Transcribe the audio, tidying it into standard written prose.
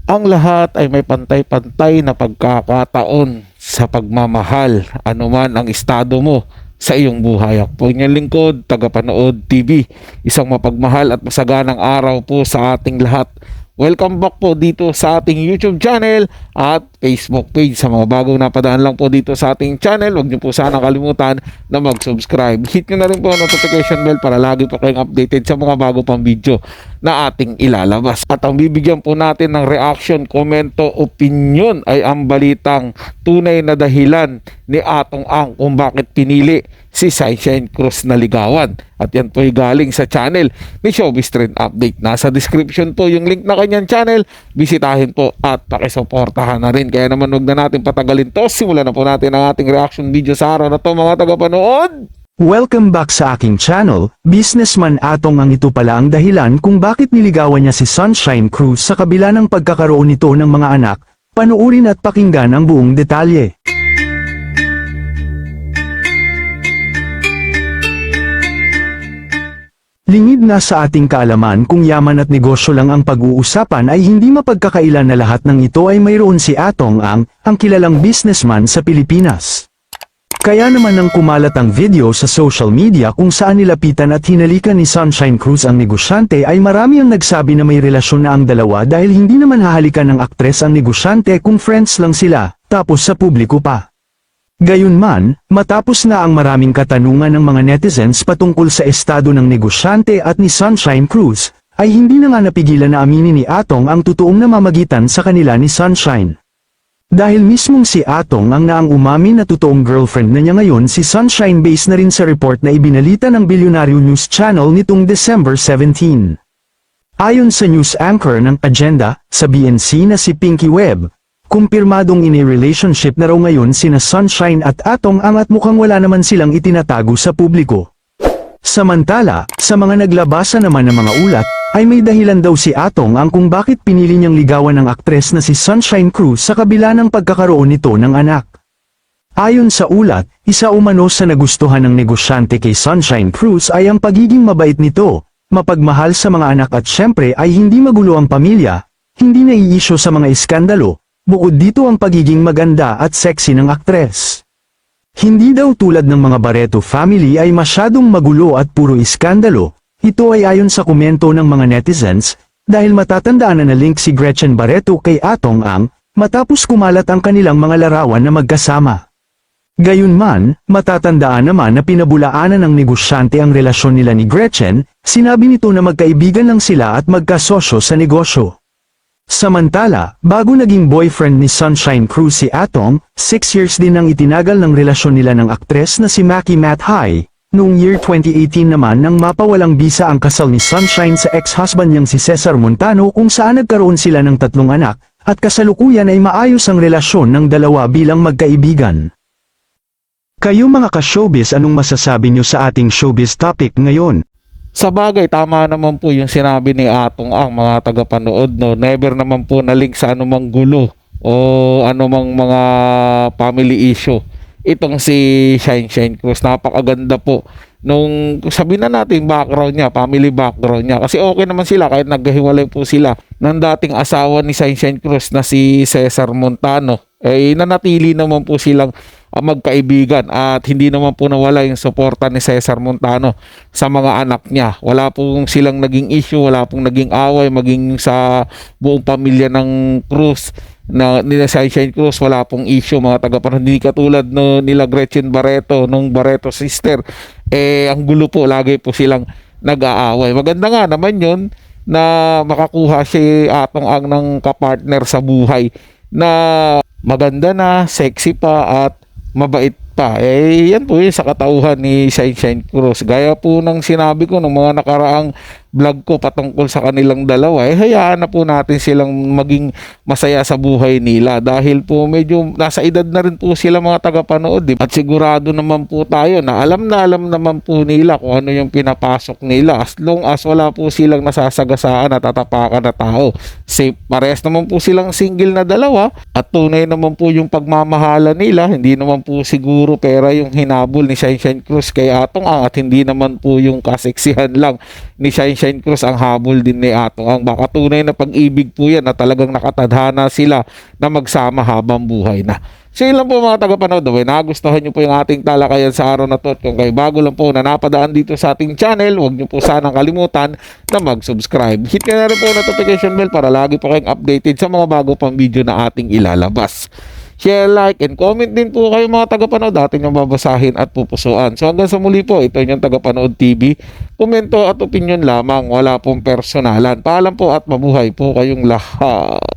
Ang lahat ay may pantay-pantay na pagkakataon sa pagmamahal, anuman ang estado mo sa iyong buhay. Ako po inyong lingkod, tagapanood TV. Isang mapagmahal at masaganang araw po sa ating lahat. Welcome back po dito sa ating YouTube channel at Facebook page. Sa mga bagong napadaan lang po dito sa ating channel, huwag niyo po sana kalimutan na mag-subscribe. Hit niyo na rin po ang notification bell para lagi po kayong updated sa mga bago pang video na ating ilalabas. At ang bibigyan po natin ng reaction, komento, opinion ay ang balitang tunay na dahilan ni Atong Ang kung bakit pinili si Sunshine Cruz na ligawan. At yan po ay galing sa channel ni Showbiz Trend Update. Nasa description po yung link na kanyang channel. Bisitahin po at pakisuportahan na rin. Kaya naman huwag na natin patagalin to. Simulan na po natin ang ating reaction video sa araw na to, mga tagapanood. Welcome back sa aking channel. Businessman Atong Ang, ito pala ang dahilan kung bakit niligawan niya si Sunshine Cruz sa kabila ng pagkakaroon nito ng mga anak. Panuurin at pakinggan ang buong detalye. Lingid na sa ating kaalaman kung yaman at negosyo lang ang pag-uusapan ay hindi mapagkakailan na lahat ng ito ay mayroon si Atong Ang kilalang businessman sa Pilipinas. Kaya naman nang kumalat ang video sa social media kung saan nilapitan at hinalikan ni Sunshine Cruz ang negosyante ay marami ang nagsabi na may relasyon na ang dalawa dahil hindi naman hahalikan ng aktres ang negosyante kung friends lang sila, tapos sa publiko pa. Gayunman, matapos na ang maraming katanungan ng mga netizens patungkol sa estado ng negosyante at ni Sunshine Cruz, ay hindi na nga napigilan na aminin ni Atong ang totoong namamagitan sa kanila ni Sunshine. Dahil mismong si Atong Ang na ang umamin na totoong girlfriend na niya ngayon si Sunshine, base na rin sa report na ibinalita ng Bilyonaryo News Channel nitong December 17. Ayon sa news anchor ng Agenda, sa BNC na si Pinky Webb, kumpirmadong ini-relationship na raw ngayon sina Sunshine at Atong Ang at mukhang wala naman silang itinatago sa publiko. Samantala, sa mga naglabasa naman ng mga ulat, ay may dahilan daw si Atong Ang kung bakit pinili niyang ligawan ng aktres na si Sunshine Cruz sa kabila ng pagkakaroon nito ng anak. Ayon sa ulat, isa umano sa nagustuhan ng negosyante kay Sunshine Cruz ay ang pagiging mabait nito, mapagmahal sa mga anak at syempre ay hindi magulo ang pamilya, hindi naiisyo sa mga iskandalo. Bukod dito ang pagiging maganda at sexy ng aktres. Hindi daw tulad ng mga Barreto family ay masyadong magulo at puro iskandalo. Ito ay ayon sa komento ng mga netizens, dahil matatandaan na na-link si Gretchen Barreto kay Atong Ang, matapos kumalat ang kanilang mga larawan na magkasama. Gayunman, matatandaan naman na pinabulaanan ng negosyante ang relasyon nila ni Gretchen, sinabi nito na magkaibigan lang sila at magkasosyo sa negosyo. Samantala, bago naging boyfriend ni Sunshine Cruz si Atong, 6 years din ang itinagal ng relasyon nila ng aktres na si Maki Mathai. Noong year 2018 naman nang mapawalang bisa ang kasal ni Sunshine sa ex-husband niyang si Cesar Montano kung saan nagkaroon sila ng 3 anak, at kasalukuyan ay maayos ang relasyon ng dalawa bilang magkaibigan. Kayo mga ka-showbiz, anong masasabi niyo sa ating showbiz topic ngayon? Sa bagay, tama naman po yung sinabi ni Atong Ang, mga tagapanood, no? Never naman po na-link sa anumang gulo o anumang mga family issue itong si Sunshine Cruz. Napakaganda po nung sabihin na natin background niya, family background niya, kasi okay naman sila kahit naghiwalay po sila ng dating asawa ni Sunshine Cruz na si Cesar Montano. Nanatili naman po silang magkaibigan at hindi naman po nawala yung suporta ni Cesar Montano sa mga anak niya. Wala pong silang naging issue, wala pong naging away, maging sa buong pamilya ng Cruz na nila Sunshine Cruz, wala pong issue, mga tagapanood. Hindi katulad no nila Gretchen Barreto, nung Barreto sister, ang gulo po, lagi po silang nag-aaway. Maganda nga naman yun na makakuha si Atong Ang ng kapartner sa buhay na maganda na, sexy pa at mabait pa. Yan po yun sa katauhan ni Sunshine Cruz. Gaya po ng sinabi ko ng mga nakaraang vlog ko patungkol sa kanilang dalawa, hayaan na po natin silang maging masaya sa buhay nila dahil po medyo nasa edad na rin po sila, mga tagapanood. At sigurado naman po tayo na alam naman po nila kung ano yung pinapasok nila, as long as wala po silang nasasagasaan at tatapakan na tao. Safe, parehas naman po silang single na dalawa at tunay naman po yung pagmamahala nila. Hindi naman po siguro pera yung hinabol ni Sunshine Cruz kay Atong Ang at hindi naman po yung kaseksihan lang ni Sunshine sunshine cruise ang habol din ni Atong Ang. Baka tunay na pag-ibig po yan na talagang nakatadhana sila na magsama habang buhay na. So yun lang po mga tagapanood. Nagustuhan nyo po yung ating talakayan sa araw na to. At kung kayo bago lang po na napadaan dito sa ating channel, huwag nyo po sanang kalimutan na mag-subscribe. Hit nyo na rin po notification bell para lagi po kayong updated sa mga bago pang video na ating ilalabas. Share, like, and comment din po kayo mga tagapanood. Atin yung babasahin at pupusuan. So hanggang sa muli po, ito yung Tagapanood TV. Komento at opinion lamang. Wala pong personalan. Paalam po at mabuhay po kayong lahat.